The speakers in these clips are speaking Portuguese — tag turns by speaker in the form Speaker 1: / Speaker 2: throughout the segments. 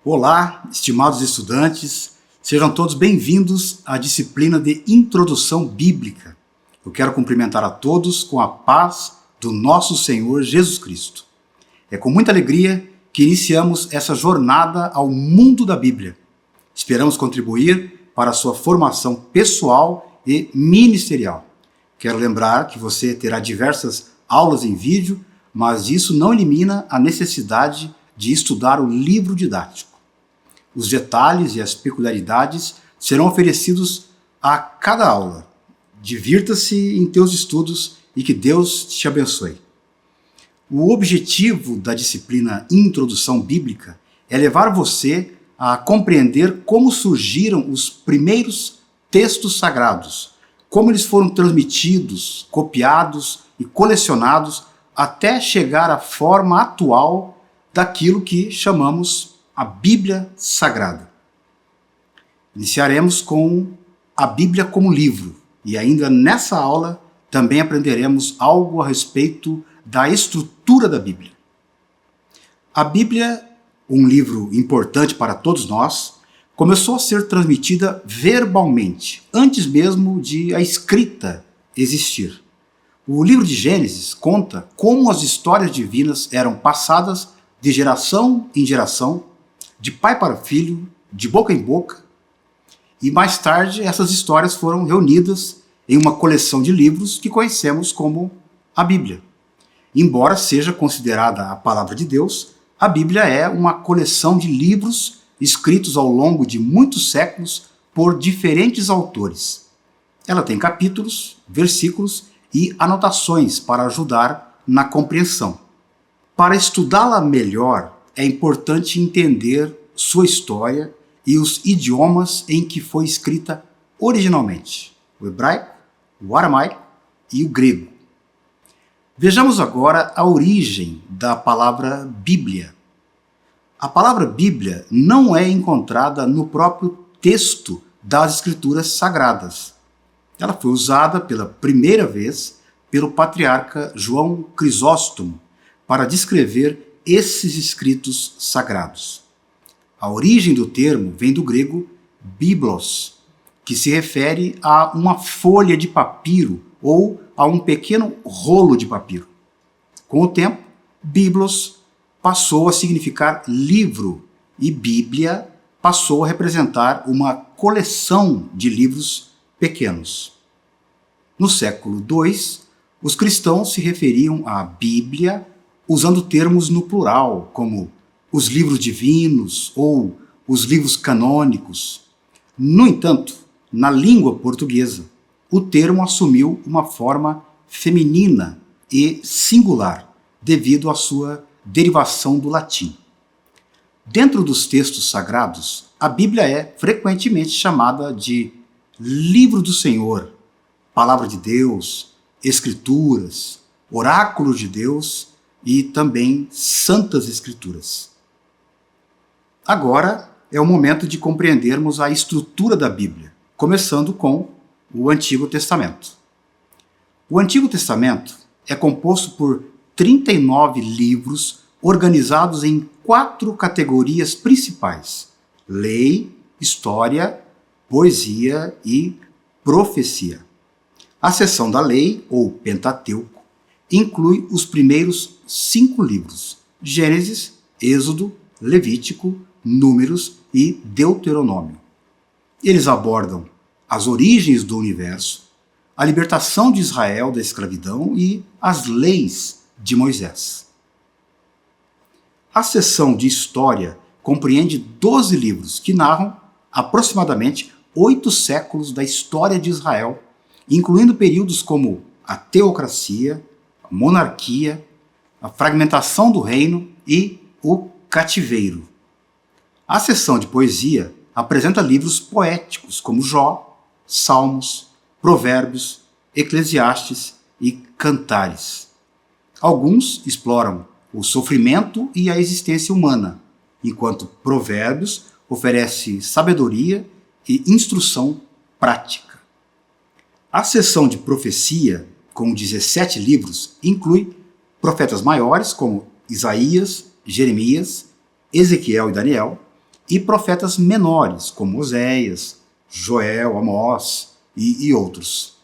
Speaker 1: Olá, estimados estudantes, sejam todos bem-vindos à disciplina de Introdução Bíblica. Eu quero cumprimentar a todos com a paz do nosso Senhor Jesus Cristo. É com muita alegria que iniciamos essa jornada ao mundo da Bíblia. Esperamos contribuir para a sua formação pessoal e ministerial. Quero lembrar que você terá diversas aulas em vídeo, mas isso não elimina a necessidade de estudar o livro didático. Os detalhes e as peculiaridades serão oferecidos a cada aula. Divirta-se em teus estudos e que Deus te abençoe. O objetivo da disciplina Introdução Bíblica é levar você a compreender como surgiram os primeiros textos sagrados, como eles foram transmitidos, copiados e colecionados até chegar à forma atual daquilo que chamamos a Bíblia Sagrada. Iniciaremos com a Bíblia como livro e ainda nessa aula também aprenderemos algo a respeito da estrutura da Bíblia. A Bíblia, um livro importante para todos nós, começou a ser transmitida verbalmente, antes mesmo de a escrita existir. O livro de Gênesis conta como as histórias divinas eram passadas de geração em geração, de pai para filho, de boca em boca, e mais tarde essas histórias foram reunidas em uma coleção de livros que conhecemos como a Bíblia. Embora seja considerada a palavra de Deus, a Bíblia é uma coleção de livros escritos ao longo de muitos séculos por diferentes autores. Ela tem capítulos, versículos e anotações para ajudar na compreensão. Para estudá-la melhor, é importante entender sua história e os idiomas em que foi escrita originalmente: o hebraico, o aramaico e o grego. Vejamos agora a origem da palavra Bíblia. A palavra Bíblia não é encontrada no próprio texto das Escrituras Sagradas. Ela foi usada pela primeira vez pelo patriarca João Crisóstomo para descrever esses escritos sagrados. A origem do termo vem do grego biblos, que se refere a uma folha de papiro ou a um pequeno rolo de papiro. Com o tempo, biblos passou a significar livro e Bíblia passou a representar uma coleção de livros pequenos. No século II, os cristãos se referiam à Bíblia usando termos no plural, como os livros divinos ou os livros canônicos. No entanto, na língua portuguesa, o termo assumiu uma forma feminina e singular, devido à sua derivação do latim. Dentro dos textos sagrados, a Bíblia é frequentemente chamada de Livro do Senhor, Palavra de Deus, Escrituras, Oráculo de Deus e também Santas Escrituras. Agora é o momento de compreendermos a estrutura da Bíblia, começando com o Antigo Testamento. O Antigo Testamento é composto por 39 livros organizados em 4 categorias principais: lei, história, poesia e profecia. A seção da lei, ou Pentateuco, inclui os primeiros 5 livros: Gênesis, Êxodo, Levítico, Números e Deuteronômio. Eles abordam as origens do universo, a libertação de Israel da escravidão e as leis de Moisés. A seção de História compreende 12 livros que narram aproximadamente 8 séculos da história de Israel, incluindo períodos como a teocracia, a monarquia, a fragmentação do reino e o cativeiro. A seção de Poesia apresenta livros poéticos como Jó, Salmos, Provérbios, Eclesiastes e Cantares. Alguns exploram o sofrimento e a existência humana, enquanto Provérbios oferece sabedoria e instrução prática. A seção de profecia, com 17 livros, inclui profetas maiores como Isaías, Jeremias, Ezequiel e Daniel, e profetas menores como Oséias, Joel, Amós e outros.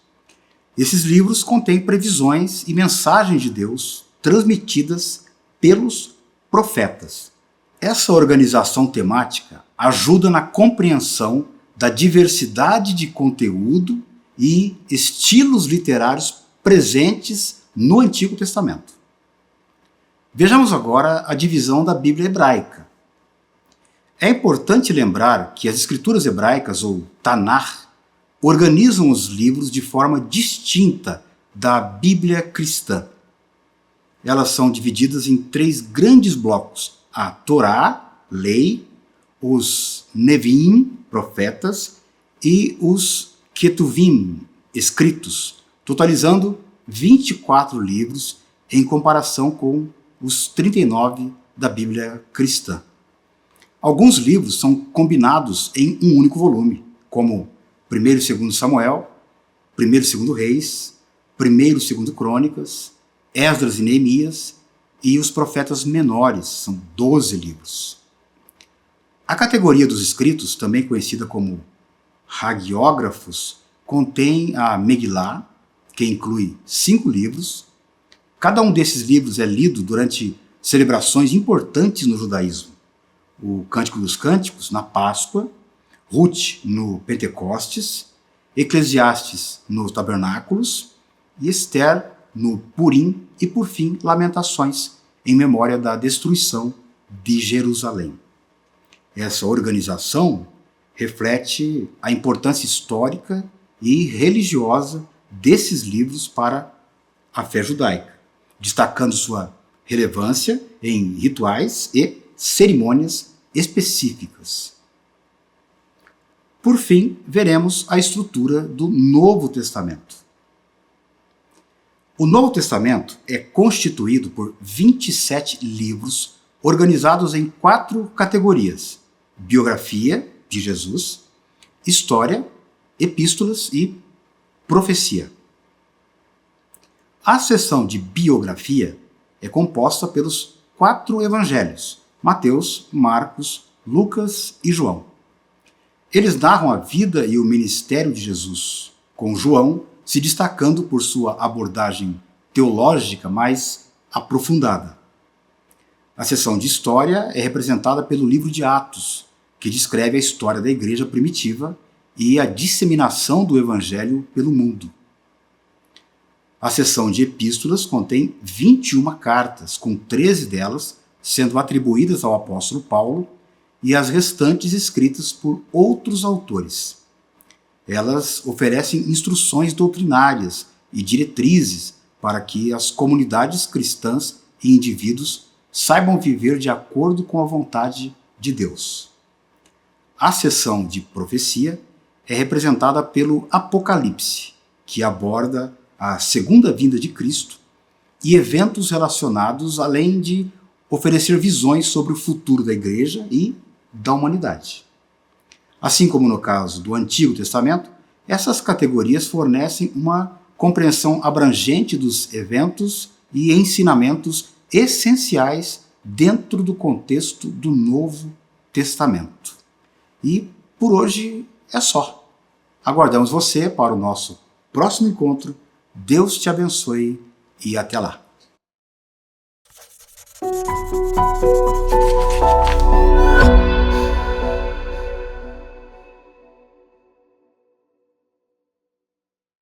Speaker 1: Esses livros contêm previsões e mensagens de Deus transmitidas pelos profetas. Essa organização temática ajuda na compreensão da diversidade de conteúdo e estilos literários presentes no Antigo Testamento. Vejamos agora a divisão da Bíblia hebraica. É importante lembrar que as escrituras hebraicas, ou Tanar, organizam os livros de forma distinta da Bíblia cristã. Elas são divididas em 3 grandes blocos: a Torá, lei, os Nevim, profetas, e os Ketuvim, escritos, totalizando 24 livros em comparação com os 39 da Bíblia cristã. Alguns livros são combinados em um único volume, como 1º e 2º Samuel, 1º e 2º Reis, 1º e 2º Crônicas, Esdras e Neemias e os profetas menores, são 12 livros. A categoria dos escritos, também conhecida como hagiógrafos, contém a Megilá, que inclui 5 livros. Cada um desses livros é lido durante celebrações importantes no judaísmo. O Cântico dos Cânticos, na Páscoa, Ruth, no Pentecostes, Eclesiastes, nos Tabernáculos, e Esther, no Purim, e, por fim, Lamentações, em memória da destruição de Jerusalém. Essa organização reflete a importância histórica e religiosa desses livros para a fé judaica, destacando sua relevância em rituais e cerimônias específicas. Por fim, veremos a estrutura do Novo Testamento. O Novo Testamento é constituído por 27 livros organizados em 4 categorias: biografia de Jesus, história, epístolas e profecia. A seção de biografia é composta pelos 4 evangelhos: Mateus, Marcos, Lucas e João. Eles narram a vida e o ministério de Jesus, com João se destacando por sua abordagem teológica mais aprofundada. A seção de história é representada pelo livro de Atos, que descreve a história da igreja primitiva e a disseminação do evangelho pelo mundo. A seção de epístolas contém 21 cartas, com 13 delas sendo atribuídas ao apóstolo Paulo e as restantes escritas por outros autores. Elas oferecem instruções doutrinárias e diretrizes para que as comunidades cristãs e indivíduos saibam viver de acordo com a vontade de Deus. A seção de profecia é representada pelo Apocalipse, que aborda a segunda vinda de Cristo e eventos relacionados, além de oferecer visões sobre o futuro da igreja e da humanidade. Assim como no caso do Antigo Testamento, essas categorias fornecem uma compreensão abrangente dos eventos e ensinamentos essenciais dentro do contexto do Novo Testamento. E por hoje é só. Aguardamos você para o nosso próximo encontro. Deus te abençoe e até lá.